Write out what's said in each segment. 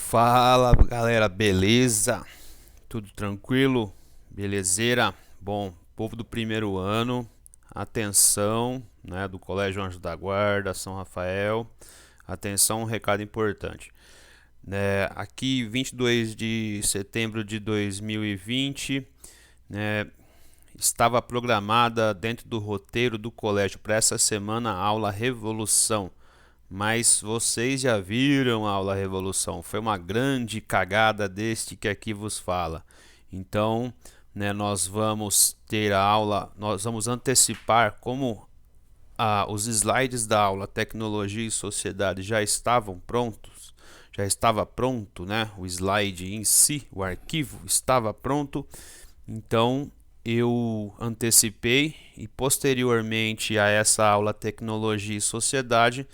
Fala galera, beleza? Tudo tranquilo? Belezeira? Bom, povo do primeiro ano, atenção, né, do Colégio Anjo da Guarda, São Rafael, atenção, um recado importante. Aqui, 22 de setembro de 2020, né, estava programada dentro do roteiro do colégio para essa semana a aula Revolução. Mas vocês já viram a aula Revolução? Foi uma grande cagada deste que aqui vos fala. Então, né, nós vamos ter a aula, nós vamos antecipar como os slides da aula Tecnologia e Sociedade já estavam prontos, já estava pronto, né? O slide em si, o arquivo estava pronto. Então, eu antecipei e posteriormente a essa aula Tecnologia e Sociedade,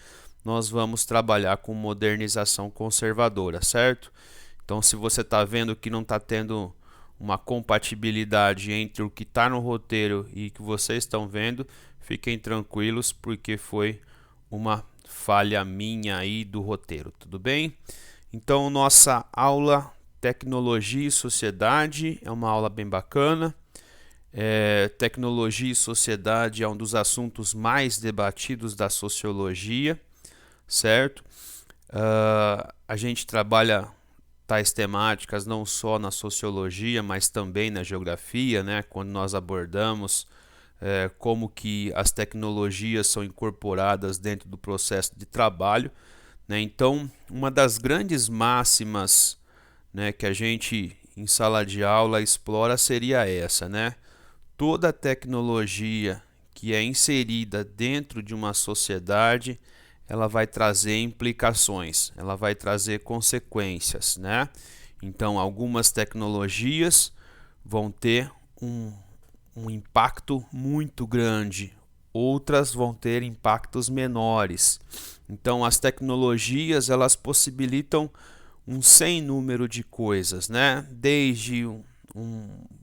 nós vamos trabalhar com modernização conservadora, certo? Então, se você está vendo que não está tendo uma compatibilidade entre o que está no roteiro e o que vocês estão vendo, fiquem tranquilos, porque foi uma falha minha aí do roteiro, tudo bem? Então, nossa aula Tecnologia e Sociedade é uma aula bem bacana. Tecnologia e sociedade é um dos assuntos mais debatidos da sociologia, certo? A gente trabalha tais temáticas não só na sociologia, mas também na geografia, né? Quando nós abordamos como que as tecnologias são incorporadas dentro do processo de trabalho, né? Então, uma das grandes máximas, né, que a gente em sala de aula explora seria essa, né? Toda tecnologia que é inserida dentro de uma sociedade, ela vai trazer implicações, ela vai trazer consequências, né? Então, algumas tecnologias vão ter um impacto muito grande, outras vão ter impactos menores. Então, as tecnologias, elas possibilitam um sem número de coisas, né? Desde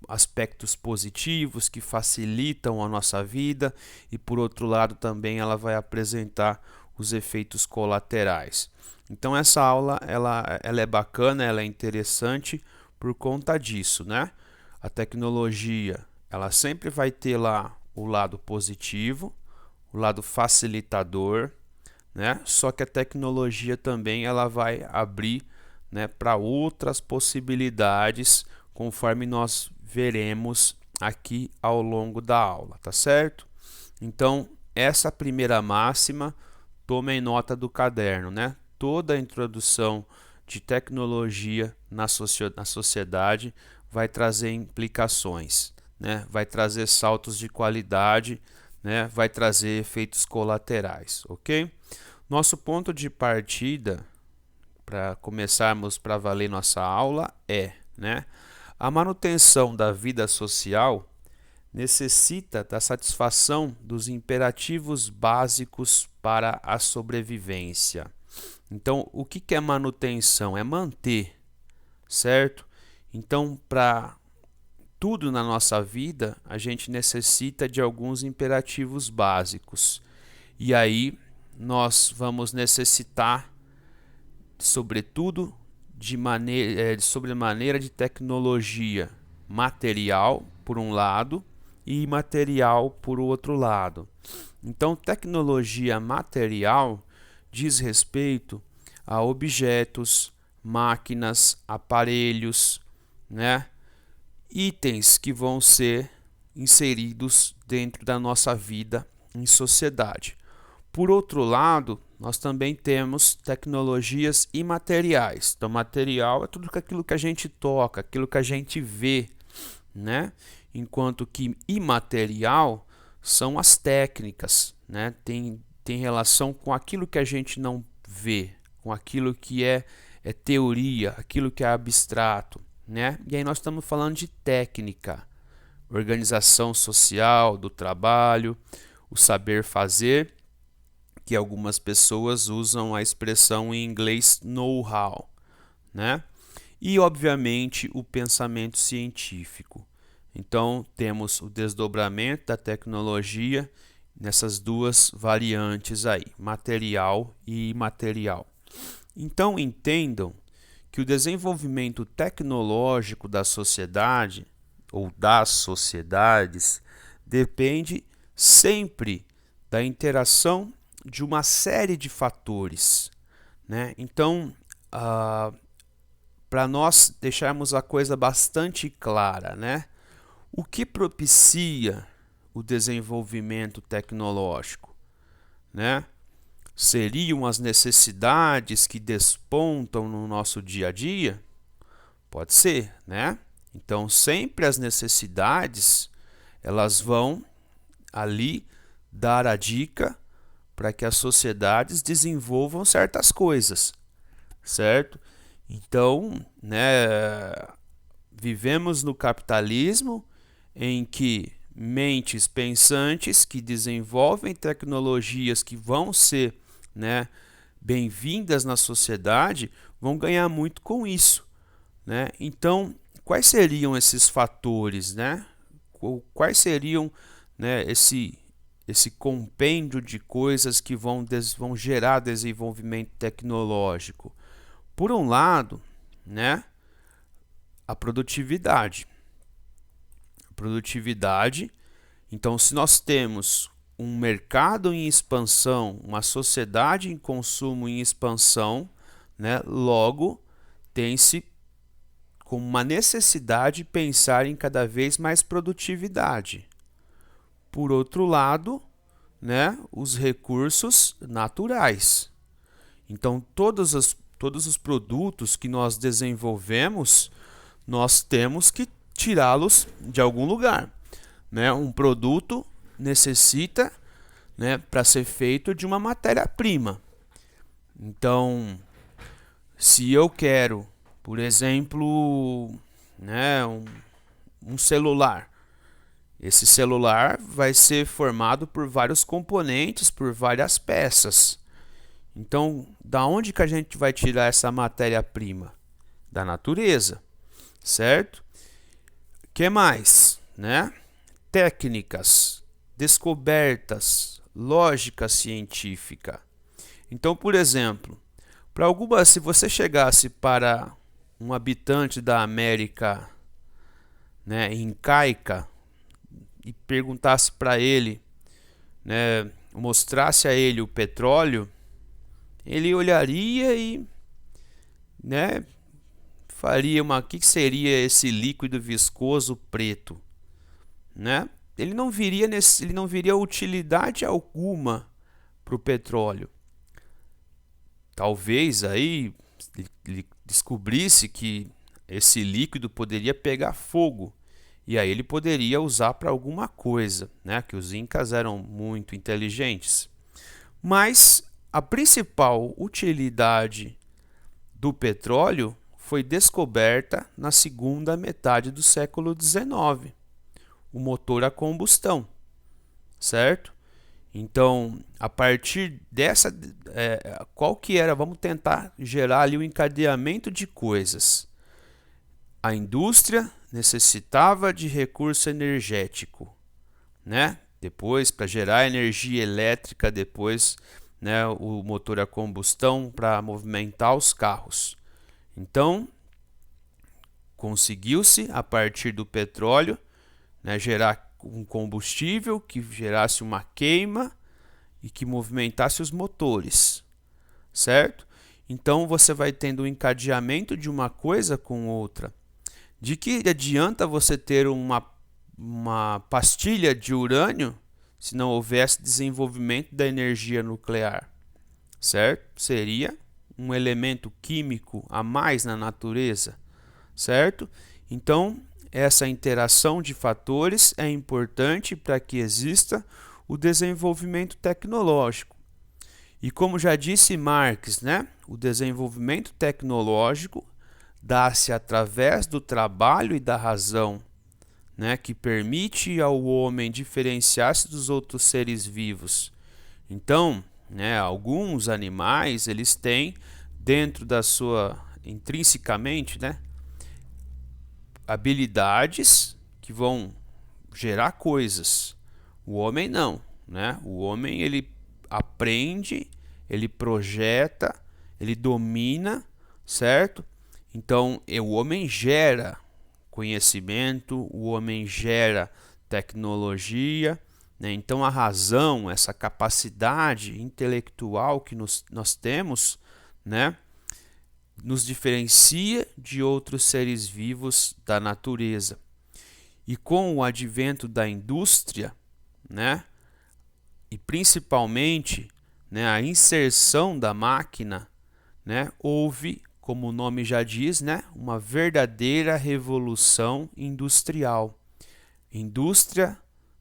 aspectos positivos que facilitam a nossa vida e, por outro lado, também ela vai apresentar os efeitos colaterais. Então, essa aula ela é bacana, ela é interessante por conta disso, né? A tecnologia ela sempre vai ter lá o lado positivo, o lado facilitador, né? Só que a tecnologia também ela vai abrir, né, para outras possibilidades, conforme nós veremos aqui ao longo da aula, tá certo? Então, essa primeira máxima, tomem nota do caderno, né? Toda a introdução de tecnologia na sociedade vai trazer implicações, né? Vai trazer saltos de qualidade, né? Vai trazer efeitos colaterais, ok? Nosso ponto de partida para começarmos para valer nossa aula né? A manutenção da vida social necessita da satisfação dos imperativos básicos para a sobrevivência. Então, o que é manutenção? É manter, certo? Então, para tudo na nossa vida, a gente necessita de alguns imperativos básicos. E aí, nós vamos necessitar, sobretudo, sobre maneira de tecnologia material, por um lado, e imaterial, por outro lado. Então, tecnologia material diz respeito a objetos, máquinas, aparelhos, né? Itens que vão ser inseridos dentro da nossa vida em sociedade. Por outro lado, nós também temos tecnologias imateriais. Então, material é tudo aquilo que a gente toca, aquilo que a gente vê, né? Enquanto que imaterial são as técnicas, né? Tem relação com aquilo que a gente não vê, com aquilo que é teoria, aquilo que é abstrato, né? E aí nós estamos falando de técnica, organização social, do trabalho, o saber fazer, que algumas pessoas usam a expressão em inglês know-how, né? E, obviamente, o pensamento científico. Então, temos o desdobramento da tecnologia nessas duas variantes aí, material e imaterial. Então, entendam que o desenvolvimento tecnológico da sociedade ou das sociedades depende sempre da interação de uma série de fatores, né? Então, para nós deixarmos a coisa bastante clara, né? O que propicia o desenvolvimento tecnológico, né? Seriam as necessidades que despontam no nosso dia a dia? Pode ser, né? Então, sempre as necessidades, elas vão ali dar a dica para que as sociedades desenvolvam certas coisas, certo? Então, né, vivemos no capitalismo em que mentes pensantes que desenvolvem tecnologias que vão ser, né, bem-vindas na sociedade vão ganhar muito com isso, né? Então, quais seriam esses fatores, né? Quais seriam, né, esse compêndio de coisas que vão gerar desenvolvimento tecnológico? Por um lado, né, a produtividade. Então, se nós temos um mercado em expansão, uma sociedade em consumo em expansão, né, logo tem-se como uma necessidade pensar em cada vez mais produtividade. Por outro lado, né, os recursos naturais. Então, todos os produtos que nós desenvolvemos, nós temos que tirá-los de algum lugar, né? Um produto necessita, né, para ser feito de uma matéria-prima. Então, se eu quero, por exemplo, né, um celular, esse celular vai ser formado por vários componentes, por várias peças. Então, da onde que a gente vai tirar essa matéria-prima? Da natureza, certo? Que mais, né? Técnicas, descobertas, lógica científica. Então, por exemplo, se você chegasse para um habitante da América, né, incaica, e perguntasse para ele, né, mostrasse a ele o petróleo, ele olharia e, né, faria o que seria esse líquido viscoso preto, né? Ele não viria utilidade alguma para o petróleo. Talvez aí ele descobrisse que esse líquido poderia pegar fogo e aí ele poderia usar para alguma coisa, né? Que os incas eram muito inteligentes. Mas a principal utilidade do petróleo foi descoberta na segunda metade do século XIX, o motor a combustão, certo? Então, a partir dessa, qual que era? Vamos tentar gerar ali o encadeamento de coisas. A indústria necessitava de recurso energético, né? Depois, para gerar energia elétrica, depois, né, o motor a combustão para movimentar os carros. Então, conseguiu-se, a partir do petróleo, né, gerar um combustível que gerasse uma queima e que movimentasse os motores, certo? Então, você vai tendo um encadeamento de uma coisa com outra. De que adianta você ter uma pastilha de urânio se não houvesse desenvolvimento da energia nuclear, certo? Seria um elemento químico a mais na natureza, certo? Então, essa interação de fatores é importante para que exista o desenvolvimento tecnológico. E como já disse Marx, né, o desenvolvimento tecnológico dá-se através do trabalho e da razão, né, que permite ao homem diferenciar-se dos outros seres vivos. Então, né, alguns animais, eles têm dentro da sua, intrinsecamente, né, habilidades que vão gerar coisas. O homem não, né? O homem, ele aprende, ele projeta, ele domina, certo? Então, o homem gera conhecimento, o homem gera tecnologia, né? Então, a razão, essa capacidade intelectual que nós temos, né, nos diferencia de outros seres vivos da natureza. E com o advento da indústria, né, e principalmente, né, a inserção da máquina, né, houve, como o nome já diz, né, uma verdadeira revolução industrial. Indústria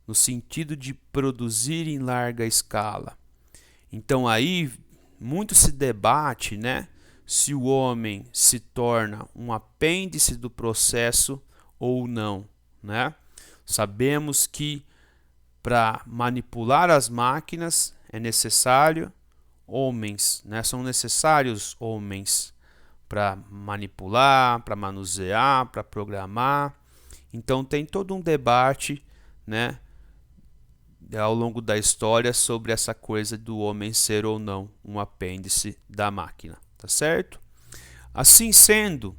no sentido de produzir em larga escala. Então aí muito se debate, né, se o homem se torna um apêndice do processo ou não, né? Sabemos que para manipular as máquinas é necessário homens, né? São necessários homens para manipular, para manusear, para programar. Então tem todo um debate, né, ao longo da história sobre essa coisa do homem ser ou não um apêndice da máquina, tá certo? Assim sendo,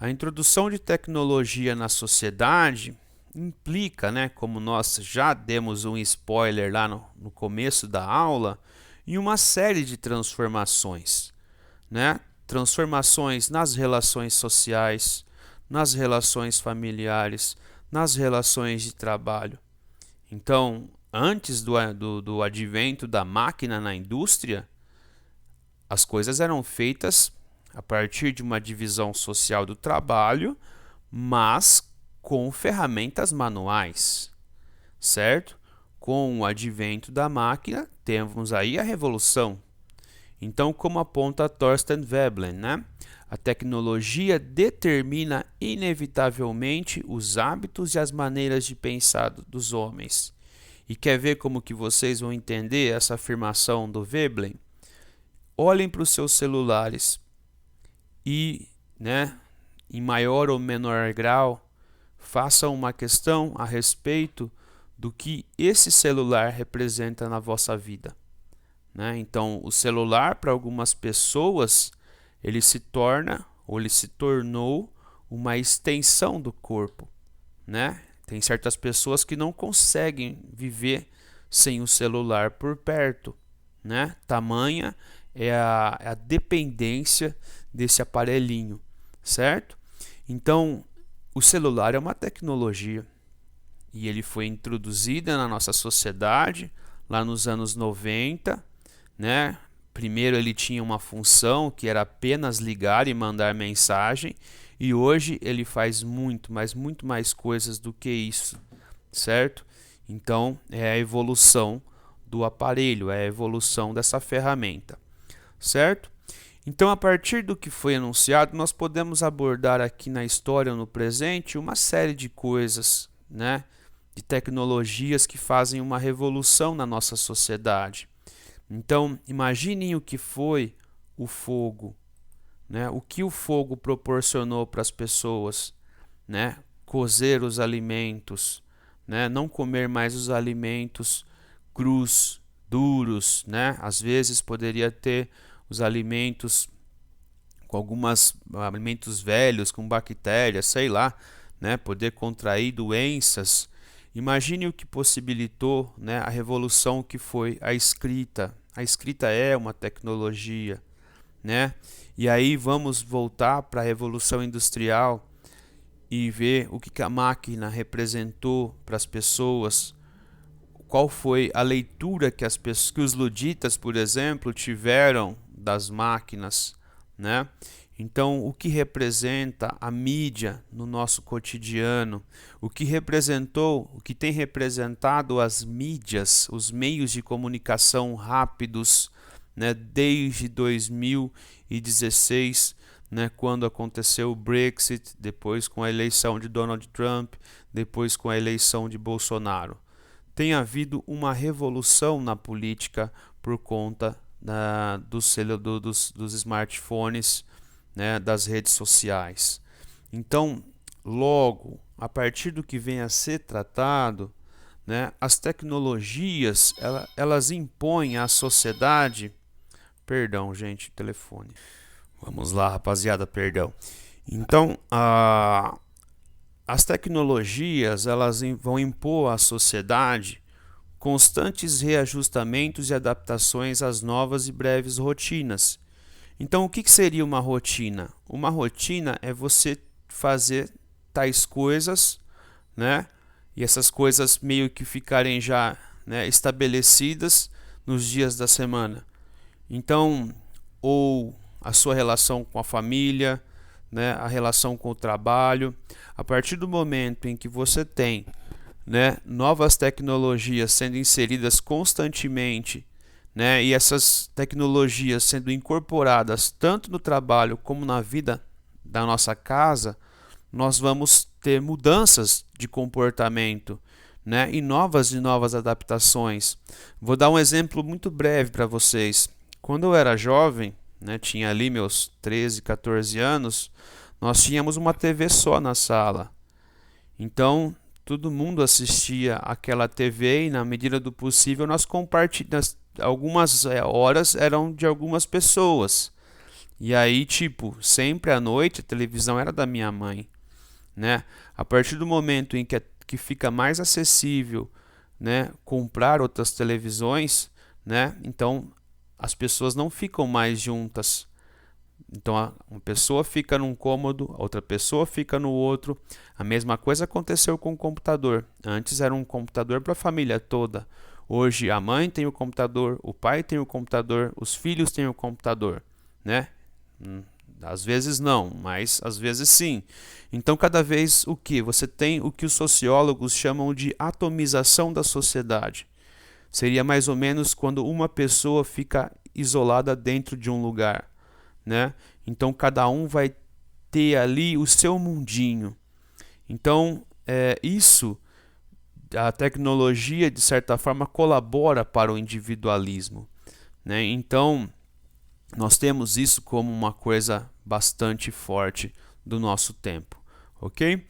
a introdução de tecnologia na sociedade implica, né, como nós já demos um spoiler lá no começo da aula, em uma série de transformações, né? Transformações nas relações sociais, nas relações familiares, nas relações de trabalho. Então, antes do advento da máquina na indústria, as coisas eram feitas a partir de uma divisão social do trabalho, mas com ferramentas manuais, certo? Com o advento da máquina, temos aí a revolução. Então, como aponta Thorstein Veblen, né? A tecnologia determina inevitavelmente os hábitos e as maneiras de pensar dos homens. E quer ver como que vocês vão entender essa afirmação do Veblen? Olhem para os seus celulares e, né, em maior ou menor grau, façam uma questão a respeito do que esse celular representa na vossa vida, né? Então, o celular, para algumas pessoas, ele se torna ou ele se tornou uma extensão do corpo, né? Tem certas pessoas que não conseguem viver sem o celular por perto, né? Tamanha é a dependência desse aparelhinho, certo? Então, o celular é uma tecnologia e ele foi introduzido na nossa sociedade lá nos anos 90, né? Primeiro ele tinha uma função que era apenas ligar e mandar mensagem, e hoje ele faz muito, mas muito mais coisas do que isso, certo? Então é a evolução do aparelho, é a evolução dessa ferramenta, certo? Então, a partir do que foi anunciado, nós podemos abordar aqui na história, no presente, uma série de coisas, né? De tecnologias que fazem uma revolução na nossa sociedade. Então, imaginem o que foi o fogo, né? O que o fogo proporcionou para as pessoas, né? Cozer os alimentos, né? Não comer mais os alimentos crus, duros, né? Às vezes poderia ter os alimentos com algumas alimentos velhos, com bactérias, sei lá, né? Poder contrair doenças. Imagine o que possibilitou, né, a revolução que foi a escrita. A escrita é uma tecnologia, né? E aí vamos voltar para a Revolução Industrial e ver o que a máquina representou para as pessoas. Qual foi a leitura que os luditas, por exemplo, tiveram das máquinas, né? Então, o que representa a mídia no nosso cotidiano? O que representou, o que tem representado as mídias, os meios de comunicação rápidos, né, desde 2016, né, quando aconteceu o Brexit, depois com a eleição de Donald Trump, depois com a eleição de Bolsonaro. Tem havido uma revolução na política por conta dos smartphones, né, das redes sociais. Então, logo, a partir do que vem a ser tratado, né, as tecnologias elas impõem à sociedade. Perdão, gente, telefone. Vamos lá, rapaziada, perdão. Então, as tecnologias elas vão impor à sociedade constantes reajustamentos e adaptações às novas e breves rotinas. Então, o que seria uma rotina? Uma rotina é você fazer tais coisas, né? E essas coisas meio que ficarem já, né, estabelecidas nos dias da semana. Então, ou a sua relação com a família, né, a relação com o trabalho, a partir do momento em que você tem, né, novas tecnologias sendo inseridas constantemente, né, e essas tecnologias sendo incorporadas tanto no trabalho como na vida da nossa casa, nós vamos ter mudanças de comportamento, né, e novas adaptações. Vou dar um exemplo muito breve para vocês. Quando eu era jovem, né, tinha ali meus 13, 14 anos, nós tínhamos uma TV só na sala. Então, todo mundo assistia aquela TV e, na medida do possível, nós compartilhamos. Algumas horas eram de algumas pessoas. E aí, tipo, sempre à noite a televisão era da minha mãe, né? A partir do momento em que fica mais acessível, né, comprar outras televisões, né? Então, as pessoas não ficam mais juntas. Então, uma pessoa fica num cômodo, a outra pessoa fica no outro. A mesma coisa aconteceu com o computador. Antes era um computador para a família toda. Hoje a mãe tem o computador, o pai tem o computador, os filhos têm o computador, né? Às vezes não, mas às vezes sim. Então, cada vez o que? Você tem o que os sociólogos chamam de atomização da sociedade. Seria mais ou menos quando uma pessoa fica isolada dentro de um lugar, né? Então cada um vai ter ali o seu mundinho. Então isso, a tecnologia de certa forma colabora para o individualismo, né? Então nós temos isso como uma coisa bastante forte do nosso tempo, ok?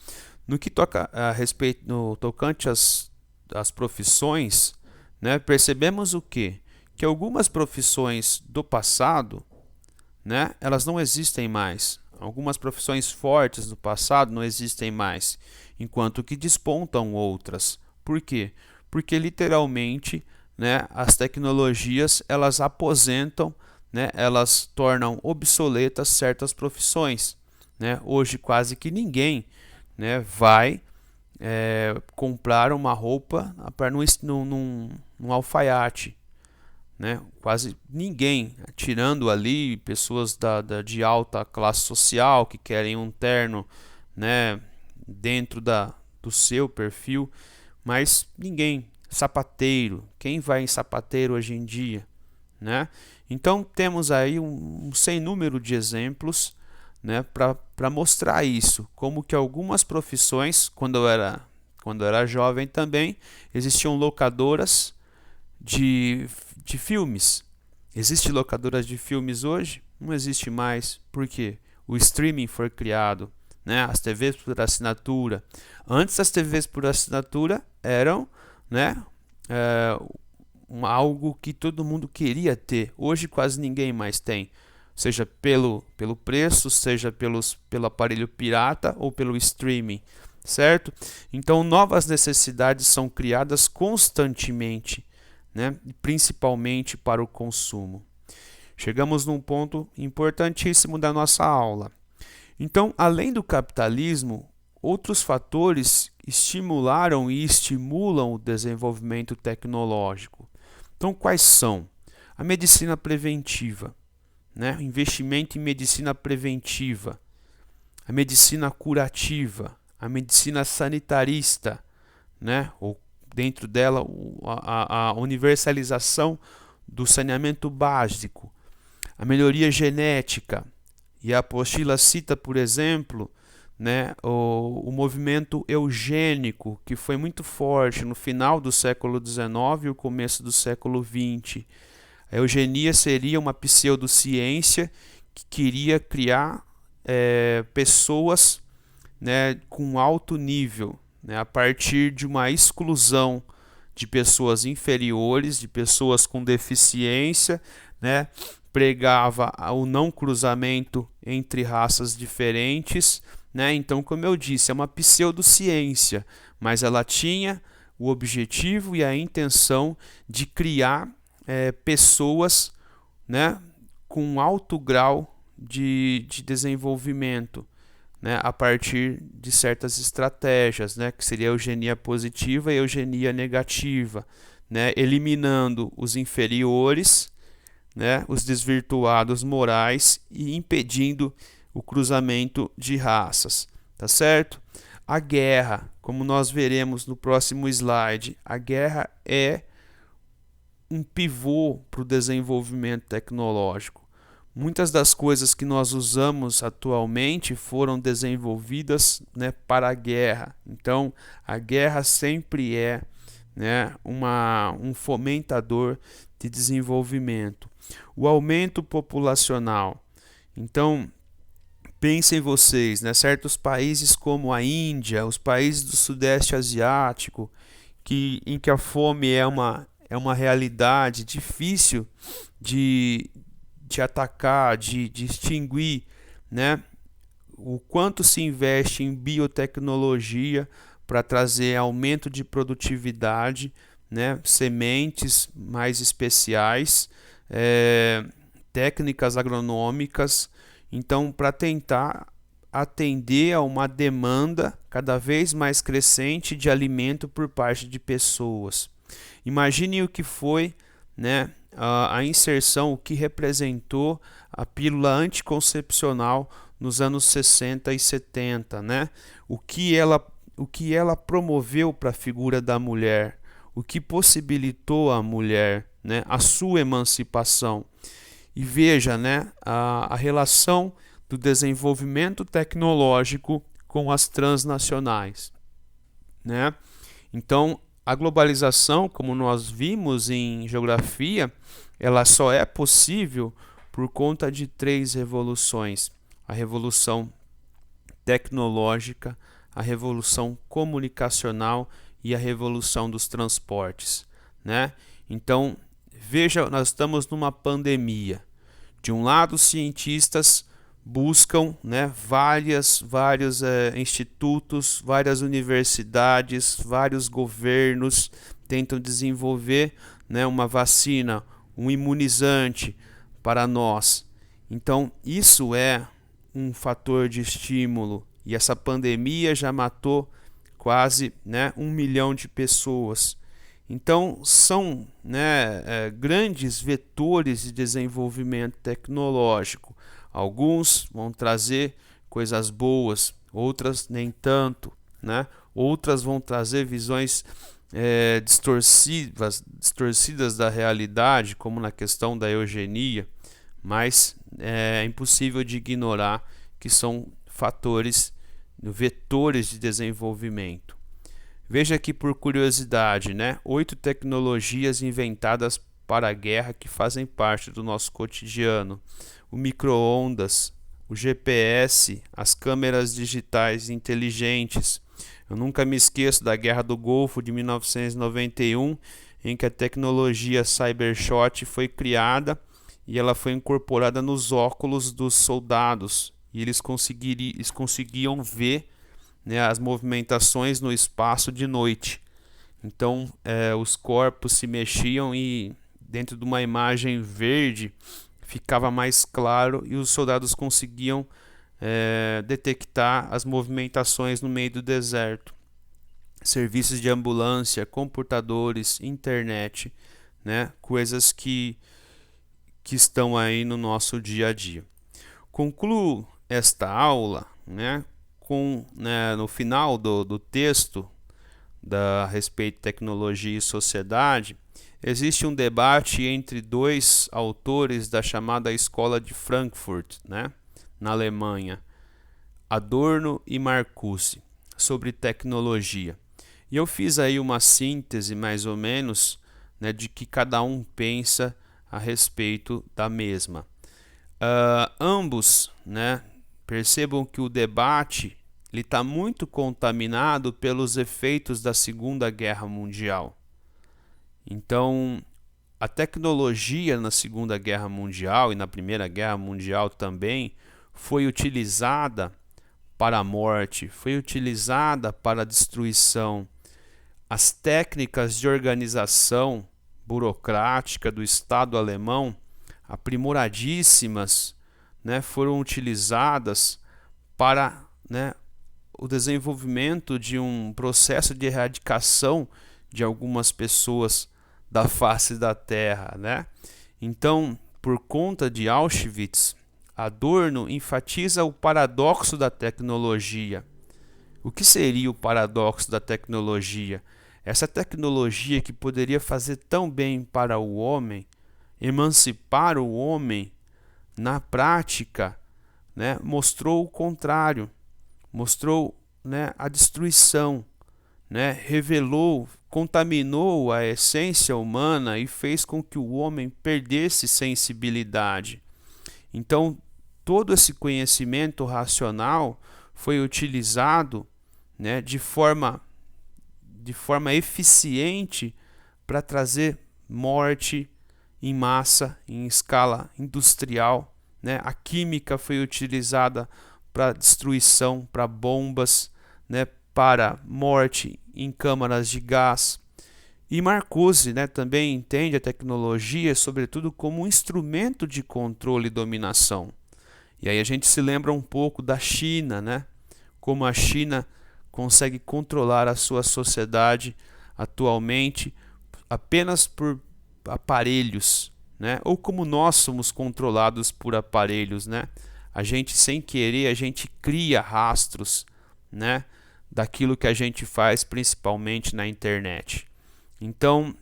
No que toca a respeito, no tocante às profissões, né? Percebemos o quê? Que algumas profissões do passado, né, elas não existem mais. Algumas profissões fortes do passado não existem mais, enquanto que despontam outras. Por quê? Porque literalmente, né, as tecnologias elas aposentam, né, elas tornam obsoletas certas profissões, né? Hoje quase que ninguém, né, vai comprar uma roupa num alfaiate, né? Quase ninguém, tirando ali pessoas de alta classe social que querem um terno, né, dentro do seu perfil, mas ninguém. Sapateiro, quem vai em sapateiro hoje em dia, né? Então temos aí um sem número de exemplos, né, para mostrar isso, como que algumas profissões, quando eu era jovem também, existiam locadoras de filmes. Existem locadoras de filmes hoje? Não existe mais. Por quê? O streaming foi criado, né? As TVs por assinatura. Antes as TVs por assinatura eram, né, algo que todo mundo queria ter. Hoje quase ninguém mais tem. Seja pelo preço, seja pelo aparelho pirata ou pelo streaming, certo? Então novas necessidades são criadas constantemente, né? Principalmente para o consumo. Chegamos num ponto importantíssimo da nossa aula. Então, além do capitalismo, outros fatores estimularam e estimulam o desenvolvimento tecnológico. Então, quais são? A medicina preventiva, né? O investimento em medicina preventiva, a medicina curativa, a medicina sanitarista, né? Ou dentro dela a universalização do saneamento básico, a melhoria genética. E a apostila cita, por exemplo, né, o movimento eugênico, que foi muito forte no final do século XIX e o começo do século XX. A eugenia seria uma pseudociência que queria criar pessoas, né, com alto nível, né, a partir de uma exclusão de pessoas inferiores, de pessoas com deficiência, né, pregava o não cruzamento entre raças diferentes, né? Então, como eu disse, é uma pseudociência, mas ela tinha o objetivo e a intenção de criar pessoas, né, com alto grau de desenvolvimento, né, a partir de certas estratégias, né, que seria a eugenia positiva e a eugenia negativa, né, eliminando os inferiores, né, os desvirtuados morais e impedindo o cruzamento de raças, tá certo? A guerra, como nós veremos no próximo slide, a guerra é um pivô para o desenvolvimento tecnológico. Muitas das coisas que nós usamos atualmente foram desenvolvidas, né, para a guerra. Então, a guerra sempre é, né, um fomentador de desenvolvimento. O aumento populacional. Então, pensem vocês, né, certos países como a Índia, os países do Sudeste Asiático, em que a fome é uma realidade difícil de atacar, de extinguir, né? O quanto se investe em biotecnologia para trazer aumento de produtividade, né? Sementes mais especiais, técnicas agronômicas, então para tentar atender a uma demanda cada vez mais crescente de alimento por parte de pessoas. Imagine o que foi, né, a inserção, o que representou a pílula anticoncepcional nos anos 60 e 70, né? O que ela promoveu para a figura da mulher, o que possibilitou à mulher, né, a sua emancipação. E veja, né, a relação do desenvolvimento tecnológico com as transnacionais, né? Então, a globalização, como nós vimos em geografia, ela só é possível por conta de 3 revoluções: a revolução tecnológica, a revolução comunicacional e a revolução dos transportes, né? Então, veja, nós estamos numa pandemia. De um lado, cientistas buscam, né, vários institutos, várias universidades, vários governos tentam desenvolver, né, uma vacina, um imunizante para nós. Então, isso é um fator de estímulo, e essa pandemia já matou quase, né, 1 milhão de pessoas. Então, são, né, grandes vetores de desenvolvimento tecnológico. Alguns vão trazer coisas boas, outras nem tanto, né? Outras vão trazer visões distorcidas da realidade, como na questão da eugenia, mas é impossível de ignorar que são fatores, vetores de desenvolvimento. Veja aqui por curiosidade, né? 8 tecnologias inventadas para a guerra que fazem parte do nosso cotidiano: o micro-ondas, o GPS, as câmeras digitais inteligentes. Eu nunca me esqueço da Guerra do Golfo de 1991, em que a tecnologia Cybershot foi criada e ela foi incorporada nos óculos dos soldados, e eles conseguiam ver, né, as movimentações no espaço de noite. Então, os corpos se mexiam e dentro de uma imagem verde ficava mais claro, e os soldados conseguiam detectar as movimentações no meio do deserto. Serviços de ambulância, computadores, internet, né, coisas que estão aí no nosso dia a dia. Concluo esta aula, né, no final do texto a respeito de tecnologia e sociedade. Existe um debate entre 2 autores da chamada Escola de Frankfurt, né, na Alemanha, Adorno e Marcuse, sobre tecnologia. E eu fiz aí uma síntese, mais ou menos, né, de que cada um pensa a respeito da mesma. Ambos, né, percebam que o debate está muito contaminado pelos efeitos da Segunda Guerra Mundial. Então, a tecnologia na Segunda Guerra Mundial e na Primeira Guerra Mundial também foi utilizada para a morte, foi utilizada para a destruição. As técnicas de organização burocrática do Estado alemão, aprimoradíssimas, né, foram utilizadas para, né, o desenvolvimento de um processo de erradicação de algumas pessoas da face da terra, né? Então, por conta de Auschwitz, Adorno enfatiza o paradoxo da tecnologia. O que seria o paradoxo da tecnologia? Essa tecnologia que poderia fazer tão bem para o homem, emancipar o homem, na prática, né, mostrou o contrário, mostrou, né, a destruição, né, revelou, contaminou a essência humana e fez com que o homem perdesse sensibilidade. Então, todo esse conhecimento racional foi utilizado, né, de forma eficiente para trazer morte em massa, em escala industrial, né? A química foi utilizada para destruição, para bombas, né, para morte em câmaras de gás. E Marcuse, né, também entende a tecnologia, sobretudo, como um instrumento de controle e dominação. E aí a gente se lembra um pouco da China, né? Como a China consegue controlar a sua sociedade atualmente apenas por aparelhos, né? Ou como nós somos controlados por aparelhos, né? A gente, sem querer, a gente cria rastros, né, daquilo que a gente faz, principalmente na internet. Então,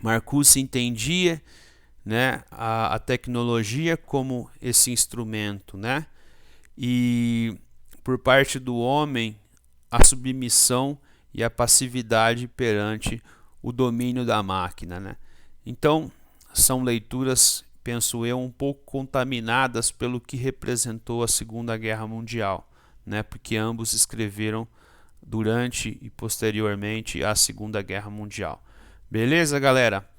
Marcuse entendia, né, a tecnologia como esse instrumento, né? E por parte do homem, a submissão e a passividade perante o domínio da máquina, né? Então, são leituras, penso eu, um pouco contaminadas pelo que representou a Segunda Guerra Mundial, né? Porque ambos escreveram durante e posteriormente à Segunda Guerra Mundial. Beleza, galera?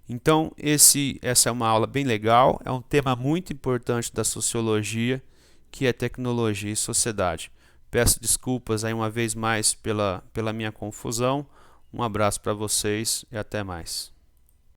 Então, essa é uma aula bem legal, é um tema muito importante da sociologia, que é tecnologia e sociedade. Peço desculpas aí uma vez mais pela minha confusão. Um abraço para vocês e até mais.